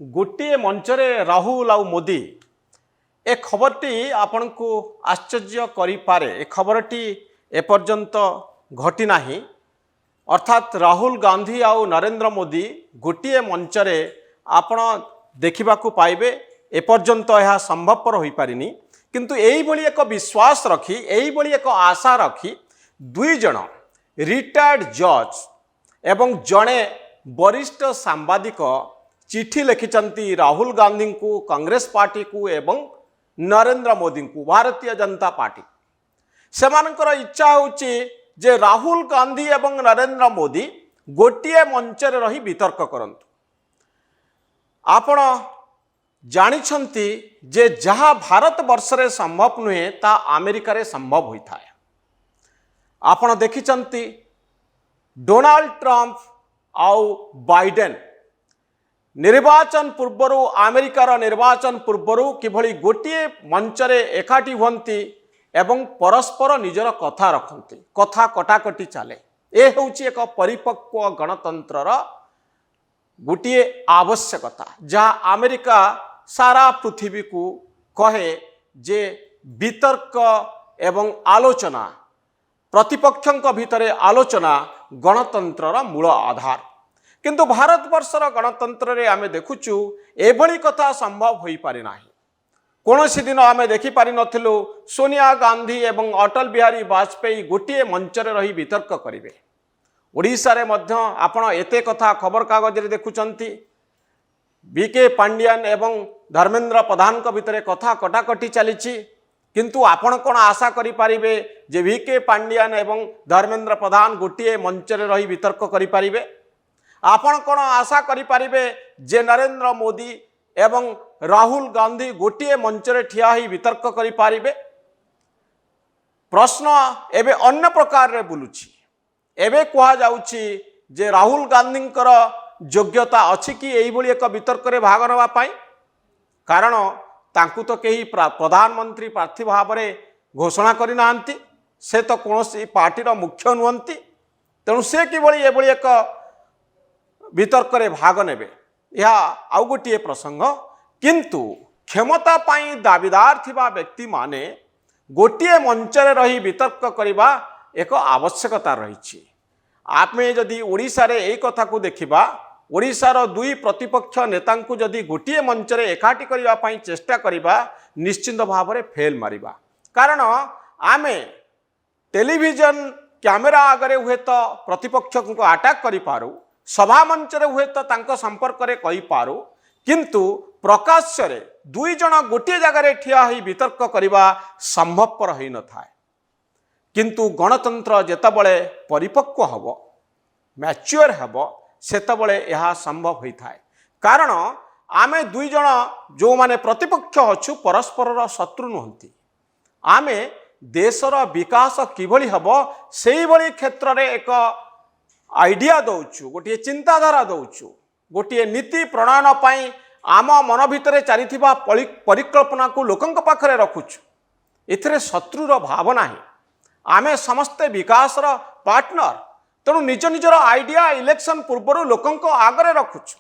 गोटे मंचरे राहुल आउ मोदी ए खबरटी आपण को आश्चर्य करिपारे। ए खबरटी एपर्यंत घटी नाही। अर्थात राहुल गांधी आउ नरेंद्र मोदी गोटे मंचरे आपण देखा पाइबे। एपर्यंत यह संभवपर हो पारिनी, किंतु यही भली एक विश्वास रखी, यही भली एक आशा रखी दुई जन रिटायर्ड जज एवं जड़े वरिष्ठ सांबादिक चिठी लिखिंट राहुल गांधी को, कांग्रेस पार्टी को एवं नरेंद्र मोदी को, भारतीय जनता पार्टी। सेमानकर इच्छा होची जे राहुल गांधी एवं नरेंद्र मोदी गोटे मंचरे रही वितर्क करंतु। आपण जानिछंती जे जहा भारत वर्षरे संभव नुहे ता अमेरिका रे संभव होता है। आपण देखिछंती डोनाल्ड ट्रंप आउ बाइडेन निर्वाचन पूर्वरु, अमेरिकार निर्वाचन पूर्वरु किभली गोटे मंचरे एकाठी हुंती एवं परस्पर निजर कथा रखती, कथा कटाकटी चले। ए होची एक परिपक्व गणतंत्रर गोटे आवश्यकता, जहाँ अमेरिका सारा पृथ्वी को कहे जे वितर्क एवं आलोचना, प्रतिपक्षों भितर आलोचना गणतंत्रर मूल आधार। किंतु भारत वर्षर गणतंत्र रे आमे देखुचु एभली कथा संभव होई पारि नाही। कोनोसी दिन आमे देखि पारि नथिलु सोनिया गांधी एवं अटल बिहारी वाजपेयी गोटे मंचरे रही वितर्क करिवे। ओडिशा रे मध्य आपण एते कथा खबर कागज रे देखुचंती। बीके पांड्यान एवं धर्मेंद्र प्रधान को भितर कथा कटाकटी चलीछि, किंतु आपण कोन आशा करि पारिबे जे बीके पांड्यान एवं धर्मेंद्र प्रधान गोटे मंचरे रही वितर्क करि पारिबे? आपण कोन आशा करि पारिबे जे नरेंद्र मोदी एवं राहुल गांधी गोटे मंचरे ठिया ही वितर्क करि पारिबे? प्रश्न एबे अन्य प्रकार रे बुलुछि। एबे कहा जाउछि जे राहुल गांधींकर योग्यता अछि कि एई भली एक वितर्क रे भाग नवा पाई? कारण तांकु तो केही प्रधानमंत्री प्रार्थी भाव में घोषणा करि नांती, से तो कोनोसी पार्टीर मुख्य नुहंती। तेणु से किभली एभली एक वितर्क रे भाग नेबे यह आउ गोटे प्रसंग। किंतु क्षमता पाई दाबीदार थिबा व्यक्ति माने गोटे मंचरे रही वितर्क करिबा एक आवश्यकता रही। आमे जदि ओडिशा रे एई कथा को देखिबा, ओडिशार दुई प्रतिपक्ष नेता को जदि गोटे मंचरे एकाठी करिबा पाई चेष्टा करिबा निश्चिंत भाव में फेल मारिबा। कारण आमे टेलीविजन कैमेरा आगरे हुए तो प्रतिपक्ष को अटैक करि पारू, सभा मंचरे हुए तो तांको संपर्क रे कहि पारू, किंतु प्रकाश्य रे दुई जन गोटे जगह ठिया ही वितर्क करिबा संभवपर होई न थाए। किंतु गणतंत्र जेतबळे परिपक्व हबो, मैच्योर हबो, सेतबळे यह संभव होता है। कारण आमे दुई जन जो माने प्रतिपक्ष अच्छु परस्पर शत्रु नुहंती। आमे देशर विकास किभली हबो सेही भली क्षेत्र रे एक आइडिया दौचु, गोटे चिंताधारा दौचु, गोटे नीति प्रणयन पाई आम मन भितर चलीथिबा परिकल्पना को लोकंक पाखरे रखुछु। एथिरे शत्रुर भाव नाही। आमे समस्ते विकासर पार्टनर। तेणु निज निजर आइडिया इलेक्शन पूर्व लोकंक आगरे रखुछु।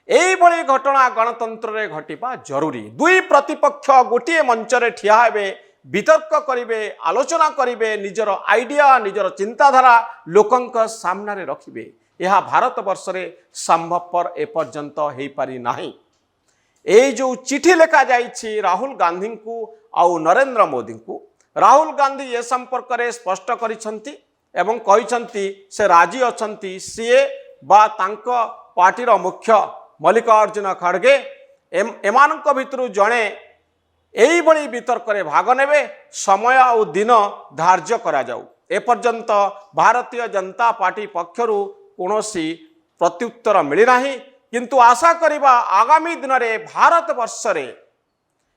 एई भली घटना गणतंत्र रे घटिबा जरूरी। दुई प्रतिपक्ष गोटे मंचरे ठिया हेबे, वितर्क करिवे, आलोचना करिवे, निजर आइडिया, निजर चिंताधारा लोकंक सामने रे रखिबे। यह भारत वर्ष रे संभवपर एपर्यंत हेई पारि नाही। एई जो चिठी लेखा जाइछि राहुल गांधी को आउ नरेंद्र मोदी को, राहुल गांधी ए संपर्क रे स्पष्ट करिसंती एवं कहिसंती से राजी अछंती सीए बा तांको पार्टीर मुख्य मल्लिकार्जुन खड़गे एमानक भितरु जणे एई भली वितर्क रे भाग नेबे। समय और दिन धार्य करा जाऊ। एपर्यंत भारतीय जनता पार्टी पक्षरु कोनोसी प्रत्युत्तर मिली नाही। किंतु आशा करिबा आगामी दिन रे भारत वर्ष रे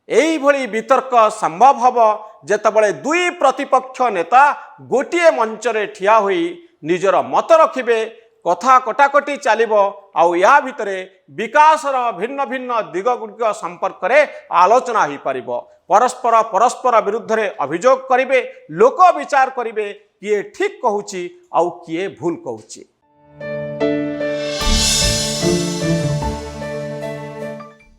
एई भली वितर्क संभव हब जेतबळे दुई प्रतिपक्ष नेता गोटे मंचरे ठिया होई निजर मत रखिबे, कथा कटाकटी चलिबो, आउ या भितरे विकासर भिन्न भिन्न दिग गुडिक संपर्क रे आलोचना ही पारिबो। परस्पर विरुद्ध रे अभियोग करिवे, लोक विचार करिवे किए ठीक कहूची आउ किए भूल कहूची।